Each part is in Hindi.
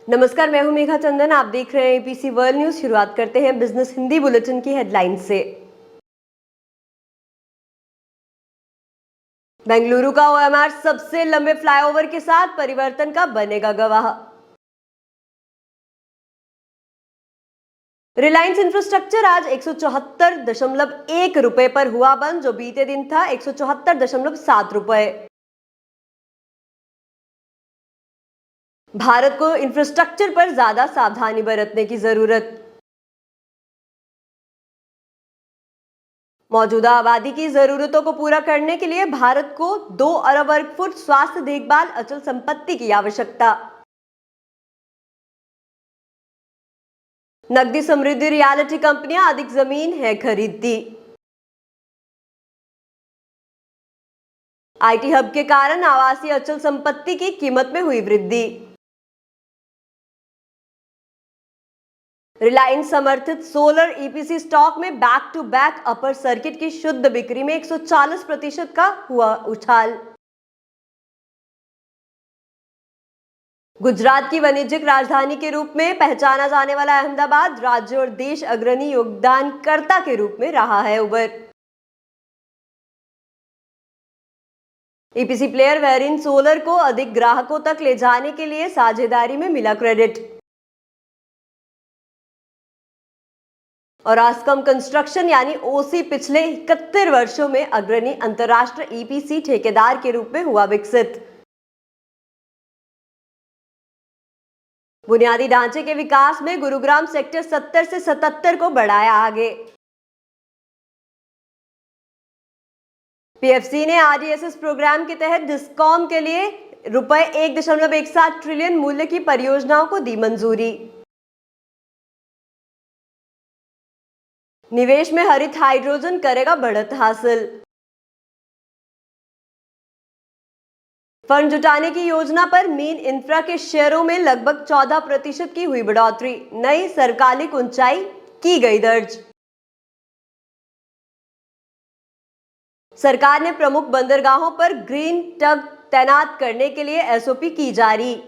नमस्कार, मैं हूं मेघा चंदन। आप देख रहे हैं एपीसी वर्ल्ड न्यूज। शुरुआत करते हैं बिजनेस हिंदी बुलेटिन की हेडलाइन से। बेंगलुरु का ओएमआर सबसे लंबे फ्लाईओवर के साथ परिवर्तन का बनेगा गवाह। रिलायंस इंफ्रास्ट्रक्चर आज 174.1 रुपए पर हुआ बंद, जो बीते दिन था 174.7 रुपए। भारत को इंफ्रास्ट्रक्चर पर ज्यादा सावधानी बरतने की जरूरत। मौजूदा आबादी की जरूरतों को पूरा करने के लिए भारत को 2 अरब वर्ग फुट स्वास्थ्य देखभाल अचल संपत्ति की आवश्यकता। नकदी समृद्धि रियलिटी कंपनियां अधिक जमीन है खरीदती। आईटी हब के कारण आवासीय अचल संपत्ति की कीमत में हुई वृद्धि। रिलायंस समर्थित सोलर ईपीसी स्टॉक में back to back upper circuit की शुद्ध बिक्री में 140% का हुआ उछाल। गुजरात की वाणिज्यिक राजधानी के रूप में पहचाना जाने वाला अहमदाबाद राज्य और देश अग्रणी योगदानकर्ता के रूप में रहा है उभर। ईपीसी प्लेयर वेरिन सोलर को अधिक ग्राहकों तक ले जाने के लिए साझेदारी में मिला क्रेडिट। और आस्कम कंस्ट्रक्शन यानी ओसी पिछले 71 वर्षों में अग्रणी अंतरराष्ट्रीय ईपीसी ठेकेदार के रूप में हुआ विकसित। बुनियादी ढांचे के विकास में गुरुग्राम सेक्टर 70 से 77 को बढ़ाया आगे। पीएफसी ने आरडीएसएस प्रोग्राम के तहत डिस्कॉम के लिए रुपए 1.17 ट्रिलियन मूल्य की परियोजनाओं को दी मंजूरी। निवेश में हरित हाइड्रोजन करेगा बढ़त हासिल। फंड जुटाने की योजना पर मीन इंफ्रा के शेयरों में लगभग 14% की हुई बढ़ोतरी। नई सरकालिक ऊंचाई की गई दर्ज। सरकार ने प्रमुख बंदरगाहों पर ग्रीन टग तैनात करने के लिए एसओपी की जारी।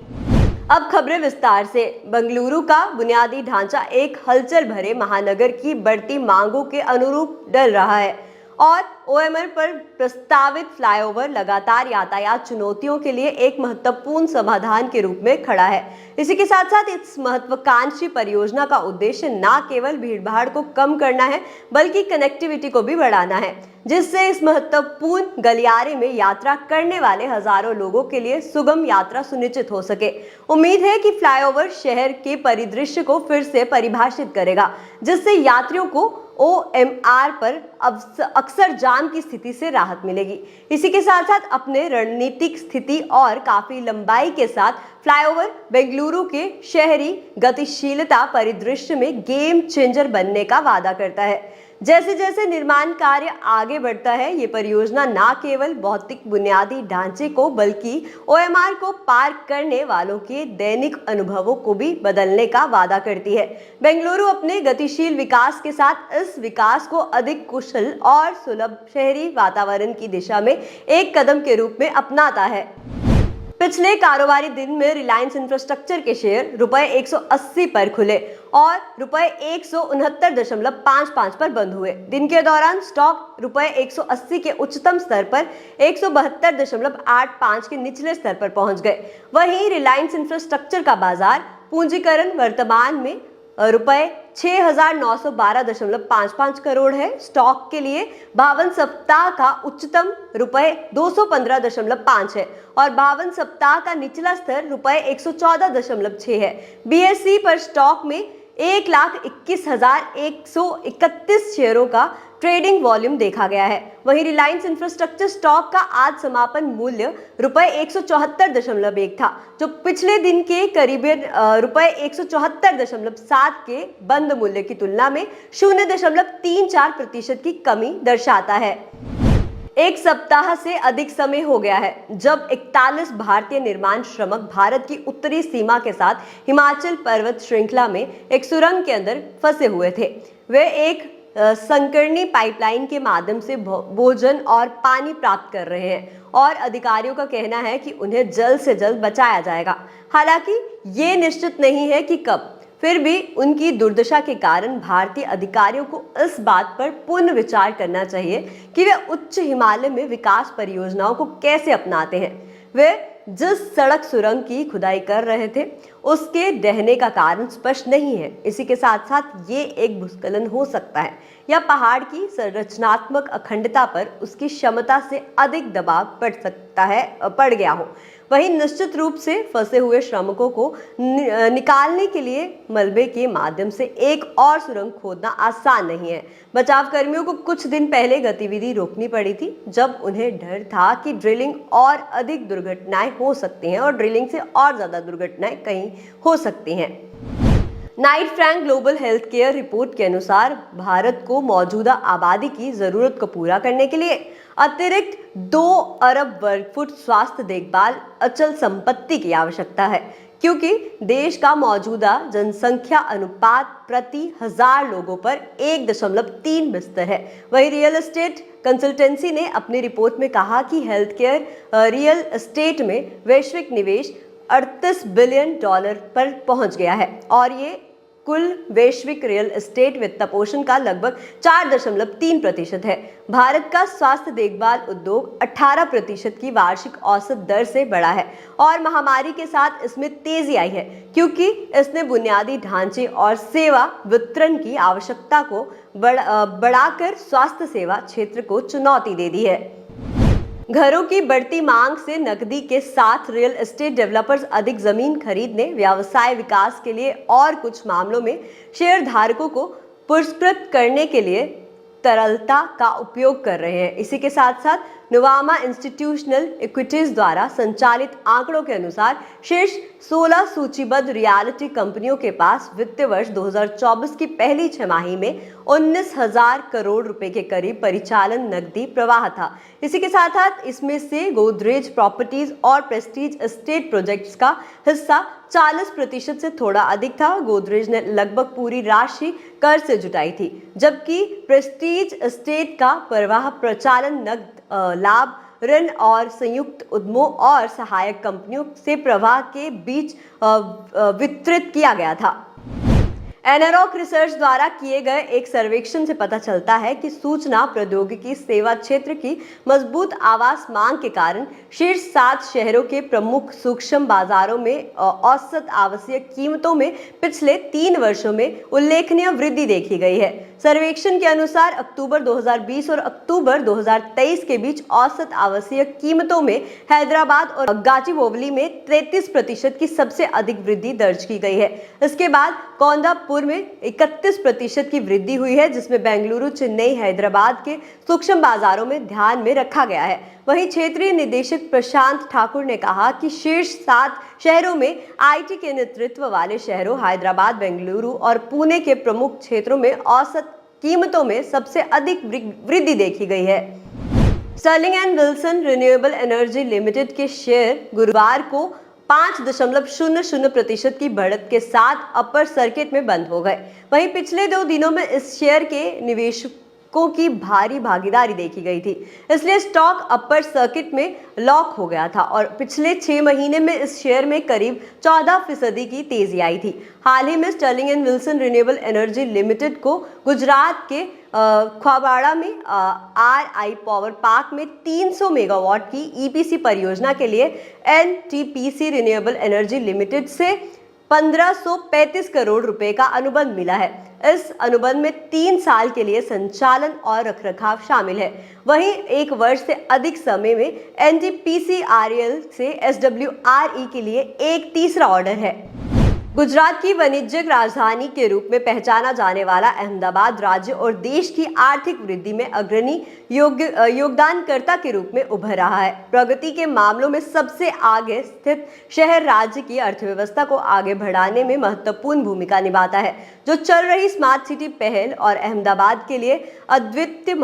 अब खबरें विस्तार से। बेंगलुरु का बुनियादी ढांचा एक हलचल भरे महानगर की बढ़ती मांगों के अनुरूप ढल रहा है और ओएमआर पर प्रस्तावित फ्लाईओवर लगातार यातायात चुनौतियों के लिए एक महत्वपूर्ण समाधान के रूप में खड़ा है। इसी के साथ साथ इस महत्वाकांक्षी परियोजना का उद्देश्य न केवल भीड़भाड़ को कम करना है, बल्कि कनेक्टिविटी को भी बढ़ाना है, जिससे इस महत्वपूर्ण गलियारे में यात्रा करने वाले हजारों लोगों के लिए सुगम यात्रा सुनिश्चित हो सके। उम्मीद है कि फ्लाईओवर शहर के परिदृश्य को फिर से परिभाषित करेगा, जिससे यात्रियों को ओएमआर पर अक्सर जाम की स्थिति से राहत मिलेगी। इसी के साथ साथ अपने रणनीतिक स्थिति और काफी लंबाई के साथ फ्लाईओवर बेंगलुरु के शहरी गतिशीलता परिदृश्य में गेम चेंजर बनने का वादा करता है। जैसे जैसे निर्माण कार्य आगे बढ़ता है, ये परियोजना न केवल भौतिक बुनियादी ढांचे को बल्कि ओएमआर को पार करने वालों के दैनिक अनुभवों को भी बदलने का वादा करती है। बेंगलुरु अपने गतिशील विकास के साथ इस विकास को अधिक कुशल और सुलभ शहरी वातावरण की दिशा में एक कदम के रूप में अपनाता है। पिछले कारोबारी दिन में रिलायंस इंफ्रास्ट्रक्चर के शेयर रुपए 180 पर खुले और रुपए 169.55 पर बंद हुए। दिन के दौरान स्टॉक रुपए 180 के उच्चतम स्तर पर 172.85 के निचले स्तर पर पहुंच गए। वहीं रिलायंस इंफ्रास्ट्रक्चर का बाजार पूंजीकरण वर्तमान में रुपए 6,912.55 करोड़ है। स्टॉक के लिए 52 सप्ताह का उच्चतम रुपए 215.5 है और 52 सप्ताह का निचला स्तर रुपए 114.6 है। बीएसई पर स्टॉक में 1,21,131 शेयरों का ट्रेडिंग वॉल्यूम देखा गया है। वहीं रिलायंस इंफ्रास्ट्रक्चर स्टॉक का आज समापन मूल्य रुपए 174.1 था, जो पिछले दिन के करीबन रुपए 174.7 के बंद मूल्य की तुलना में 0.34% की कमी दर्शाता है। एक सप्ताह से अधिक समय हो गया है जब 41 भारतीय निर्माण श्रमिक भारत की उत्तरी सीमा के साथ हिमाचल पर्वत श्रृंखला में एक सुरंग के अंदर फंसे हुए थे। वे एक संकीर्णी पाइपलाइन के माध्यम से भोजन और पानी प्राप्त कर रहे हैं और अधिकारियों का कहना है कि उन्हें जल्द से जल्द बचाया जाएगा। हालांकि ये निश्चित नहीं है कि कब। फिर भी उनकी दुर्दशा के कारण भारतीय अधिकारियों को इस बात पर पुनः विचार करना चाहिए कि वे उच्च हिमालय में विकास परियोजनाओं को कैसे अपनाते हैं। वे जिस सड़क सुरंग की खुदाई कर रहे थे उसके ढहने का कारण स्पष्ट नहीं है। इसी के साथ साथ ये एक भूस्खलन हो सकता है या पहाड़ की संरचनात्मक अखंडता पर उसकी क्षमता से अधिक दबाव पड़ गया हो। वहीं निश्चित रूप से फंसे हुए श्रमिकों को निकालने के लिए मलबे के माध्यम से एक और सुरंग खोदना आसान नहीं है। बचाव कर्मियों को कुछ दिन पहले गतिविधि रोकनी पड़ी थी जब उन्हें डर था कि ड्रिलिंग और अधिक दुर्घटनाएं हो सकती हैं और ड्रिलिंग से और ज्यादा दुर्घटनाएं कहीं हो सकती हैं। Knight Frank global health care report के अनुसार भारत को मौजूदा आबादी की जरूरत को पूरा करने के लिए अतिरिक्त 2 अरब वर्ग फुट स्वास्थ्य देखभाल अचल संपत्ति की आवश्यकता है, क्योंकि देश का मौजूदा जनसंख्या अनुपात प्रति 1000 लोगों पर 1.3 बिस्तर है। वहीं रियल एस्टेट कंसल्टेंसी ने अपनी रिपोर्ट में कहा कि हेल्थ केयर रियल एस्टेट में वैश्विक निवेश $38 बिलियन पर पहुंच गया है और ये कुल वैश्विक रियल एस्टेट वित्तपोषण का लगभग 4.3% है। भारत का स्वास्थ्य देखभाल उद्योग 18% की वार्षिक औसत दर से बढ़ा है और महामारी के साथ इसमें तेजी आई है, क्योंकि इसने बुनियादी ढांचे और सेवा वितरण की आवश्यकता को बढ़ाकर स्वास्थ्य सेवा क्षेत्र को चुनौती दे दी है। घरों की बढ़ती मांग से नकदी के साथ रियल एस्टेट डेवलपर्स अधिक जमीन खरीदने, व्यवसाय विकास के लिए और कुछ मामलों में शेयर धारकों को पुरस्कृत करने के लिए तरलता का उपयोग कर रहे हैं। इसी के साथ साथ नोवामा इंस्टीट्यूशनल इक्विटीज द्वारा संचालित आंकड़ों के अनुसार शीर्ष 16 सूचीबद्ध रियलिटी कंपनियों के पास वित्तीय वर्ष 2024 की पहली छमाही में 19,000 करोड़ रुपए के करीब परिचालन नकदी प्रवाह था। इसी के साथ साथ इसमें से गोदरेज प्रॉपर्टीज और प्रेस्टीज एस्टेट प्रोजेक्ट्स का हिस्सा 40% से थोड़ा अधिक था। गोदरेज ने लगभग पूरी राशि कर से जुटाई थी, जबकि प्रेस्टीज एस्टेट का प्रवाह प्रचालन नकद लाभ, ऋण और संयुक्त उद्यमों और सहायक कंपनियों से प्रवाह के बीच वितरित किया गया था। एनारॉक रिसर्च द्वारा किए गए एक सर्वेक्षण से पता चलता है कि सूचना प्रौद्योगिकी सेवा क्षेत्र की मजबूत आवास मांग के कारण शीर्ष 7 शहरों के प्रमुख सूक्ष्म बाजारों में औसत आवश्यक कीमतों में पिछले 3 वर्षों में उल्लेखनीय वृद्धि देखी गई है। सर्वेक्षण के अनुसार अक्टूबर 2020 और अक्टूबर 2023 के बीच औसत आवश्यक कीमतों में हैदराबाद और गाजीबोवली में 33% की सबसे अधिक वृद्धि दर्ज की गई है। इसके बाद कोंडापुर में 31% की वृद्धि हुई है, जिसमें बेंगलुरु, चेन्नई, हैदराबाद के सूक्ष्म बाजारों में ध्यान में रखा गया है। वहीं क्षेत्रीय निदेशक प्रशांत ठाकुर ने कहा कि शीर्ष 7 शहरों में आईटी के नेतृत्व वाले शहरों हैदराबाद, बेंगलुरु और पुणे के प्रमुख क्षेत्रों में औसत कीमतों में सबसे अधिक वृद्धि देखी गई है। Sterling and Wilson renewable energy limited के शेयर गुरुवार को 5.00% की बढ़त के साथ अपर सर्किट में बंद हो गए। वहीं पिछले 2 दिनों में इस शेयर के निवेशकों की भारी भागीदारी देखी गई थी, इसलिए स्टॉक अपर सर्किट में लॉक हो गया था और पिछले 6 महीने में इस शेयर में करीब 14% की तेजी आई थी। हाल ही में Sterling and Wilson renewable energy limited को गुजरात के ख्वाबाड़ा में RI पावर पार्क में 300 मेगावाट की EPC परियोजना के लिए NTPC रिन्यूएबल एनर्जी लिमिटेड से 1535 करोड़ रुपए का अनुबंध मिला है। इस अनुबंध में 3 साल के लिए संचालन और रखरखाव शामिल है। वहीं 1 वर्ष से अधिक समय में NTPC REL से SWRE के लिए एक तीसरा ऑर्डर है। गुजरात की वाणिज्यिक राजधानी के रूप में पहचाना जाने वाला अहमदाबाद राज्य और देश की आर्थिक वृद्धि में अग्रणी योगदानकर्ता के रूप में उभर रहा है। प्रगति के मामलों में सबसे आगे स्थित शहर राज्य की अर्थव्यवस्था को आगे बढ़ाने में महत्वपूर्ण भूमिका निभाता है, जो चल रही स्मार्ट सिटी पहल और अहमदाबाद के लिए अद्वितीय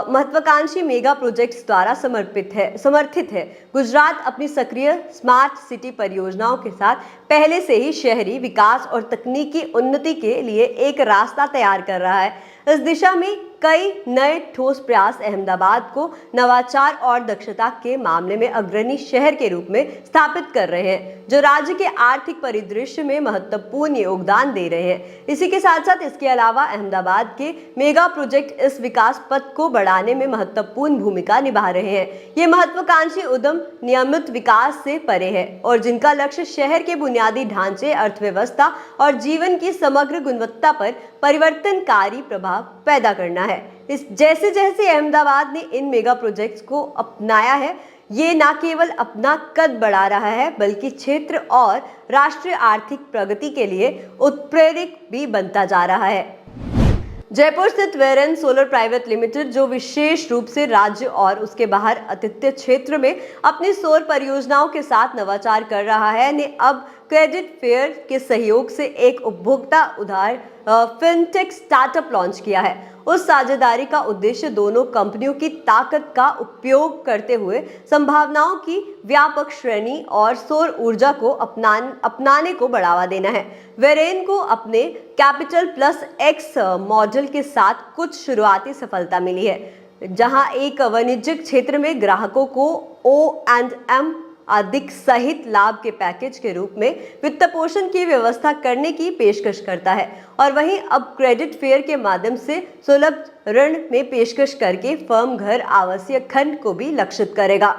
महत्वाकांक्षी मेगा प्रोजेक्ट्स द्वारा समर्थित है। गुजरात अपनी सक्रिय स्मार्ट सिटी परियोजनाओं के साथ पहले से ही शहरी विकास और तकनीकी उन्नति के लिए एक रास्ता तैयार कर रहा है। इस दिशा में कई नए ठोस प्रयास अहमदाबाद को नवाचार और दक्षता के मामले में अग्रणी शहर के रूप में स्थापित कर रहे हैं, जो राज्य के आर्थिक परिदृश्य में महत्वपूर्ण योगदान दे रहे हैं। इसी के साथ साथ इसके अलावा अहमदाबाद के मेगा प्रोजेक्ट इस विकास पथ को बढ़ाने में महत्वपूर्ण भूमिका निभा रहे हैं। ये महत्वाकांक्षी उद्यम नियमित विकास से परे है और जिनका लक्ष्य शहर के बुनियादी ढांचे, अर्थव्यवस्था और जीवन की समग्र गुणवत्ता पर परिवर्तनकारी प्रभाव पैदा करना है। इस जैसे जैसे अहमदाबाद ने इन मेगा प्रोजेक्ट्स को अपनाया है, ये न केवल अपना कद बढ़ा रहा है बल्कि क्षेत्र और राष्ट्रीय आर्थिक प्रगति के लिए उत्प्रेरक भी बनता जा रहा है। जयपुर स्थित वेरेन सोलर प्राइवेट लिमिटेड, जो विशेष रूप से राज्य और उसके बाहर आतिथ्य क्षेत्र में अपनी सौर परियोजनाओं के साथ नवाचार कर रहा है, ने अब क्रेडिट फेयर के सहयोग से एक उपभोक्ता उधार फिनटेक स्टार्टअप लॉन्च किया है। उस साझेदारी का उद्देश्य दोनों कंपनियों की ताकत का उपयोग करते हुए संभावनाओं की व्यापक श्रेणी और सौर ऊर्जा को अपनाने को बढ़ावा देना है। वेरेन को अपने कैपिटल प्लस एक्स मॉडल के साथ कुछ शुरुआती सफलता मिली है, जहां एक वाणिज्यिक क्षेत्र में ग्राहकों को O&M अधिक सहित लाभ के पैकेज के रूप में वित्त पोषण की व्यवस्था करने की पेशकश करता है, और वहीं अब क्रेडिट फेयर के माध्यम से सुलभ ऋण में पेशकश करके फर्म घर आवश्यक खंड को भी लक्षित करेगा।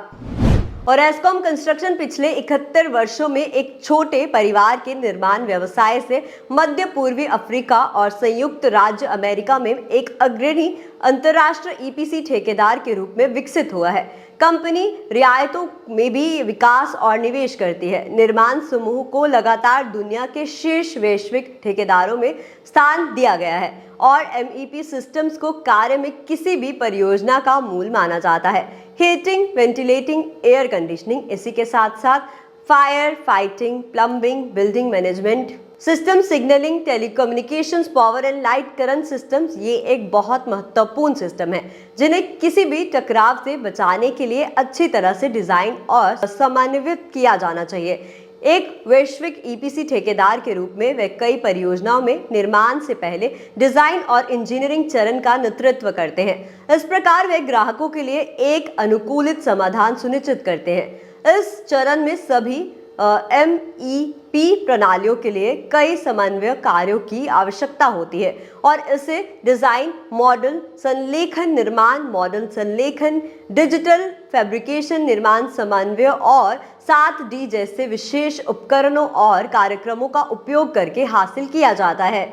और एस्कॉम कंस्ट्रक्शन पिछले 71 वर्षों में एक छोटे परिवार के निर्माण व्यवसाय से मध्य पूर्वी अफ्रीका और संयुक्त राज्य अमेरिका में एक अग्रणी अंतर्राष्ट्रीय ईपीसी ठेकेदार के रूप में विकसित हुआ है। कंपनी रियायतों में भी विकास और निवेश करती है। निर्माण समूह को लगातार दुनिया के शीर्ष वैश्विक ठेकेदारों में स्थान दिया गया है और MEP सिस्टम्स को कार्य में किसी भी परियोजना का मूल माना जाता है। हीटिंग, वेंटिलेटिंग, एयर कंडीशनिंग, इसी के साथ साथ fire fighting, plumbing, building management system, signalling, telecommunications, power and light current systems, ये एक बहुत महत्वपूर्ण सिस्टम है जिन्हें किसी भी टकराव से बचाने के लिए अच्छी तरह से डिजाइन और समन्वित किया जाना चाहिए। एक वैश्विक ईपीसी ठेकेदार के रूप में वे कई परियोजनाओं में निर्माण से पहले डिजाइन और इंजीनियरिंग चरण का नेतृत्व करते हैं। इस प्रकार वे ग्राहकों के लिए एक अनुकूलित समाधान सुनिश्चित करते हैं। इस चरण में सभी MEP प्रणालियों के लिए कई समन्वय कार्यों की आवश्यकता होती है और इसे डिजाइन, मॉडल संलेखन, निर्माण, मॉडल संलेखन, डिजिटल फैब्रिकेशन, निर्माण समन्वय और 7D जैसे विशेष उपकरणों और कार्यक्रमों का उपयोग करके हासिल किया जाता है।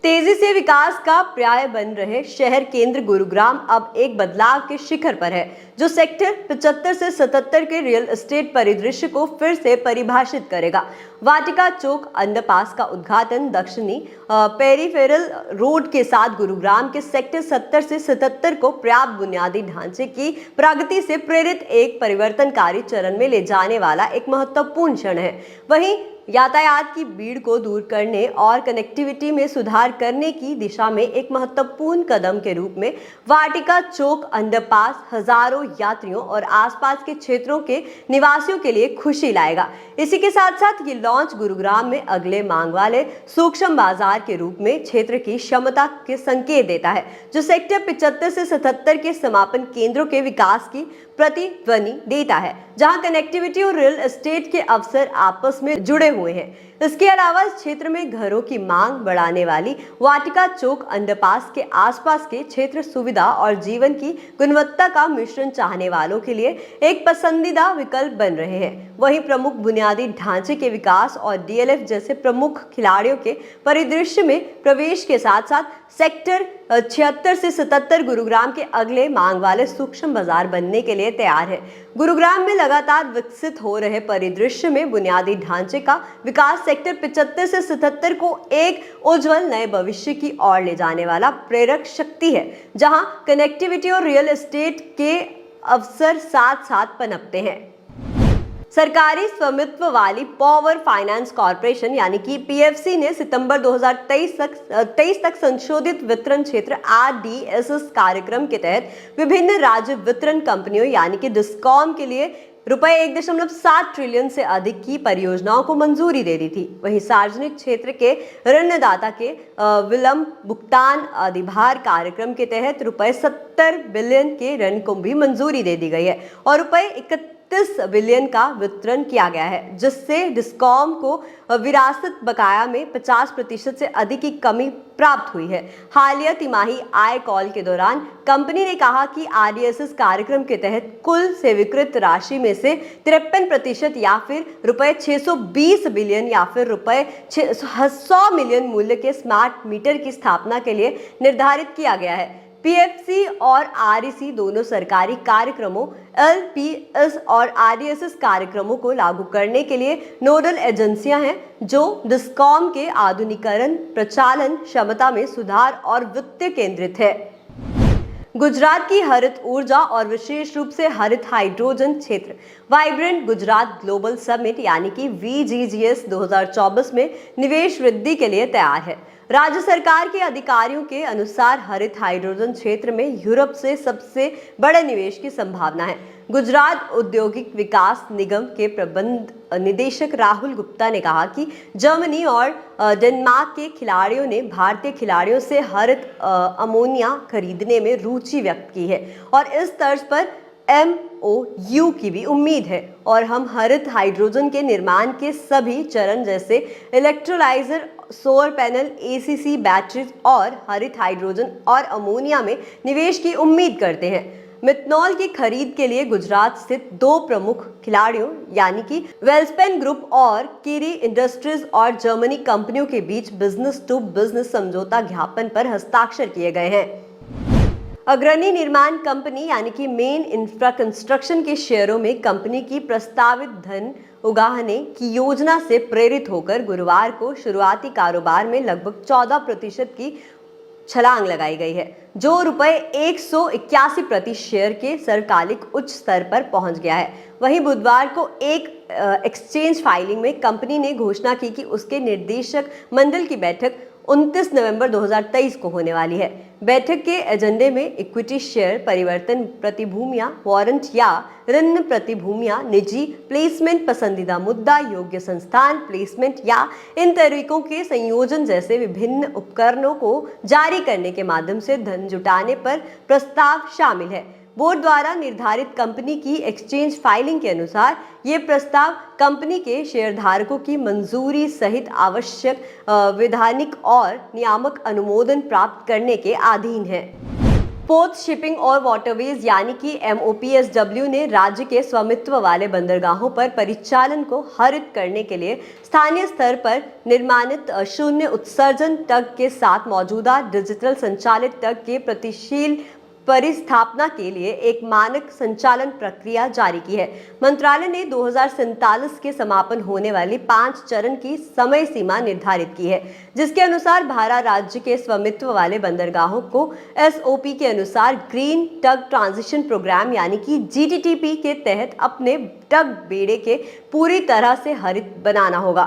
तेजी से विकास का पर्याय बन रहे शहर केंद्र गुरुग्राम अब एक बदलाव के शिखर पर है, जो सेक्टर 75 से 77 के रियल एस्टेट परिदृश्य को फिर से परिभाषित करेगा। वाटिका चौक अंडरपास का उद्घाटन दक्षिणी पेरिफेरल रोड के साथ गुरुग्राम के सेक्टर 70 से 77 को पर्याप्त बुनियादी ढांचे की प्रगति से प्रेरित एक परिवर्तनकारी चरण में ले जाने वाला एक महत्वपूर्ण क्षण है। वहीं यातायात की भीड़ को दूर करने और कनेक्टिविटी में सुधार करने की दिशा में एक महत्वपूर्ण कदम के रूप में वाटिका चौक अंडरपास हजारों यात्रियों और आसपास के क्षेत्रों के निवासियों के लिए खुशी लाएगा। इसी के साथ साथ ये लॉन्च गुरुग्राम में अगले मांग वाले सूक्ष्म बाजार के रूप में क्षेत्र की क्षमता के संकेत देता है, जो सेक्टर 75 से 77 के समापन केंद्रों के विकास की प्रतिध्वनि देता है, जहां कनेक्टिविटी और रियल एस्टेट के अवसर आपस में जुड़े हुए हैं। इसके अलावा इस क्षेत्र में घरों की मांग बढ़ाने वाली वाटिका चौक अंडरपास के आसपास के क्षेत्र सुविधा और जीवन की गुणवत्ता का मिश्रण चाहने वालों के लिए एक पसंदीदा विकल्प बन रहे हैं। वहीं प्रमुख बुनियादी ढांचे के विकास और DLF जैसे प्रमुख खिलाड़ियों के परिदृश्य में प्रवेश के साथ साथ सेक्टर 76 से 77 गुरुग्राम के अगले मांग वाले सूक्ष्म बाजार बनने के लिए तैयार है। गुरुग्राम में लगातार विकसित हो रहे परिदृश्य में बुनियादी ढांचे का विकास सेक्टर 75 से 77 को एक उज्जवल नए भविष्य की ओर ले जाने वाला प्रेरक शक्ति है, जहां कनेक्टिविटी और रियल एस्टेट के अवसर साथ साथ पनपते हैं। सरकारी स्वामित्व वाली पावर फाइनेंस कॉर्पोरेशन यानी कि PFC ने सितंबर 2023 तक संशोधित वितरण क्षेत्र RDSS कार्यक्रम के तहत विभिन्न राज्य वितरण कंपनियों यानी कि डिस्कॉम के लिए रुपए 1.7 ट्रिलियन से अधिक की परियोजनाओं को मंजूरी दे दी थी। वहीं सार्वजनिक क्षेत्र के ऋणदाता के विलंब भुगतान अधिभार कार्यक्रम के तहत रुपए 70 बिलियन के ऋण को भी मंजूरी दे दी गई है और रुपए 31 बिलियन का वितरण किया गया है, जिससे डिस्कॉम को विरासत बकाया में 50% से अधिक की कमी प्राप्त हुई है। हालिया तिमाही आय कॉल के दौरान कंपनी ने कहा कि आरडीएसएस कार्यक्रम के तहत कुल स्वीकृत राशि में से 53% या फिर रुपए 620 बिलियन या फिर रुपए 100 मिलियन मूल्य के स्मार्ट मीटर की स्थापना के लिए निर्धारित किया गया है। पीएफसी और आरईसी दोनों सरकारी कार्यक्रमों, एलपीएस और आरडीएसएस कार्यक्रमों को लागू करने के लिए नोडल एजेंसियां हैं, जो डिस्कॉम के आधुनिकीकरण, प्रचालन क्षमता में सुधार और वित्त केंद्रित है। गुजरात की हरित ऊर्जा और विशेष रूप से हरित हाइड्रोजन क्षेत्र वाइब्रेंट गुजरात ग्लोबल समिट यानी कि VGGS 2024 में निवेश वृद्धि के लिए तैयार है। राज्य सरकार के अधिकारियों के अनुसार हरित हाइड्रोजन क्षेत्र में यूरोप से सबसे बड़े निवेश की संभावना है। गुजरात औद्योगिक विकास निगम के प्रबंध निदेशक राहुल गुप्ता ने कहा कि जर्मनी और डेनमार्क के खिलाड़ियों ने भारतीय खिलाड़ियों से हरित अमोनिया खरीदने में रुचि व्यक्त की है और इस तर्ज पर MOU की भी उम्मीद है और हम हरित हाइड्रोजन के निर्माण के सभी चरण जैसे electrolyser, solar panel, ACC batteries और हरित हाइड्रोजन और अमोनिया में निवेश की उम्मीद करते हैं। मिथनॉल की खरीद के लिए गुजरात स्थित 2 प्रमुख खिलाड़ियों यानी कि वेल्सपेन ग्रुप और किरी इंडस्ट्रीज और जर्मनी कंपनियों के बीच बिजनेस टू बिजनेस समझौता ज्ञापन पर हस्ताक्षर किए गए हैं। अग्रणी निर्माण कंपनी यानी कि मेन इंफ्रा कंस्ट्रक्शन के शेयरों में कंपनी की प्रस्तावित धन उगाहने की योजना से प्रेरित होकर गुरुवार को शुरुआती कारोबार में लगभग 14% की छलांग लगाई गई है, जो रुपए 181 प्रति शेयर के सरकालिक उच्च स्तर पर पहुंच गया है। वहीं बुधवार को एक एक्सचेंज फाइलिंग में कंपनी ने घोषणा की कि उसके निर्देशक मंडल की बैठक 29 नवंबर 2023 को होने वाली है। बैठक के एजेंडे में इक्विटी शेयर परिवर्तन प्रतिभूतियां, वारंट या ऋण प्रतिभूतियां, निजी प्लेसमेंट, पसंदीदा मुद्दा, योग्य संस्थान प्लेसमेंट या इन तरीकों के संयोजन जैसे विभिन्न उपकरणों को जारी करने के माध्यम से धन जुटाने पर प्रस्ताव शामिल है। बोर्ड द्वारा निर्धारित कंपनी की एक्सचेंज फाइलिंग के अनुसार ये प्रस्ताव कंपनी के शेयरधारकों की मंजूरी सहित आवश्यक वैधानिक और नियामक अनुमोदन प्राप्त करने के अधीन है। पोर्ट शिपिंग और वाटरवेज यानी कि MOPSW ने राज्य के स्वामित्व वाले बंदरगाहों पर परिचालन को हरित करने के लिए स्थानीय स्तर पर निर्माणित शून्य उत्सर्जन टग के साथ मौजूदा डिजिटल संचालित टग के प्रतिशील परिस्थापना के लिए एक मानक संचालन प्रक्रिया जारी की है। मंत्रालय ने 2047 के समापन होने वाली 5 चरण की समय सीमा निर्धारित की है, जिसके अनुसार भारत राज्य के स्वामित्व वाले बंदरगाहों को SOP के अनुसार ग्रीन टग ट्रांजिशन प्रोग्राम यानी कि GTTP के तहत अपने टग बेड़े के पूरी तरह से हरित बनाना होगा।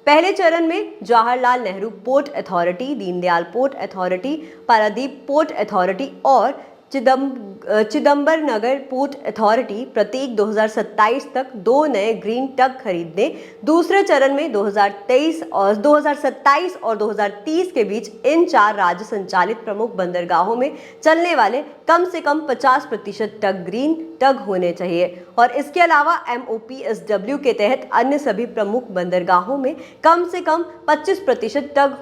पहले चरण में Jawaharlal Nehru port authority, Deendayal port authority, Paradip port authority और चिदम्बर नगर पोर्ट अथॉरिटी प्रत्येक 2027 तक 2 नए ग्रीन टग खरीदने, दूसरे चरण में 2027 और 2030 के बीच इन 4 राज्य संचालित प्रमुख बंदरगाहों में चलने वाले कम से कम 50% टग ग्रीन टग होने चाहिए और इसके अलावा MOPSW के तहत अन्य सभी प्रमुख बंदरगाहों में कम से कम 25% टग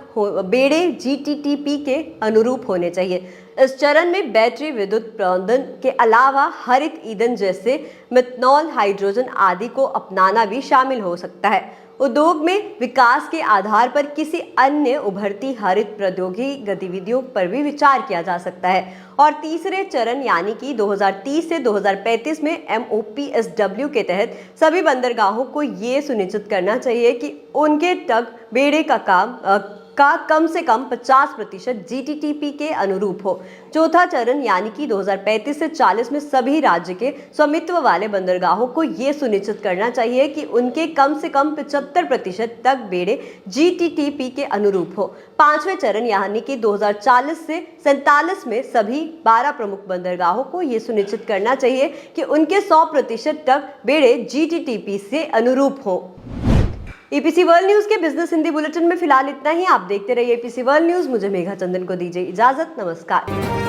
बेड़े GTTP के अनुरूप होने चाहिए। इस चरण में बैटरी विद्युत प्रबंधन के अलावा हरित ईंधन जैसे मिथनॉल, हाइड्रोजन आदि को अपनाना भी शामिल हो सकता है। उद्योग में विकास के आधार पर किसी अन्य उभरती हरित प्रौद्योगिकी गतिविधियों पर भी विचार किया जा सकता है और तीसरे चरण यानी कि 2030 से 2035 में MOPSW के तहत सभी बंदरगाहों को ये सुनिश्चित करना चाहिए कि उनके टग बेड़े का काम का कम से कम 50% जीटीटीपी के अनुरूप हो। चौथा चरण यानी कि 2035 से 40 में सभी राज्य के स्वामित्व वाले बंदरगाहों को ये सुनिश्चित करना चाहिए कि उनके कम से कम 75% तक बेड़े जीटीटीपी के अनुरूप हो। पांचवें चरण यानी कि 2040 से 47 में सभी 12 प्रमुख बंदरगाहों को ये सुनिश्चित करना चाहिए कि उनके 100% तक बेड़े जीटीटीपी से अनुरूप हो। एपीसी वर्ल्ड न्यूज के बिजनेस हिंदी बुलेटिन में फिलहाल इतना ही। आप देखते रहिए एपीसी वर्ल्ड न्यूज। मुझे मेघा चंदन को दीजिए इजाजत। नमस्कार।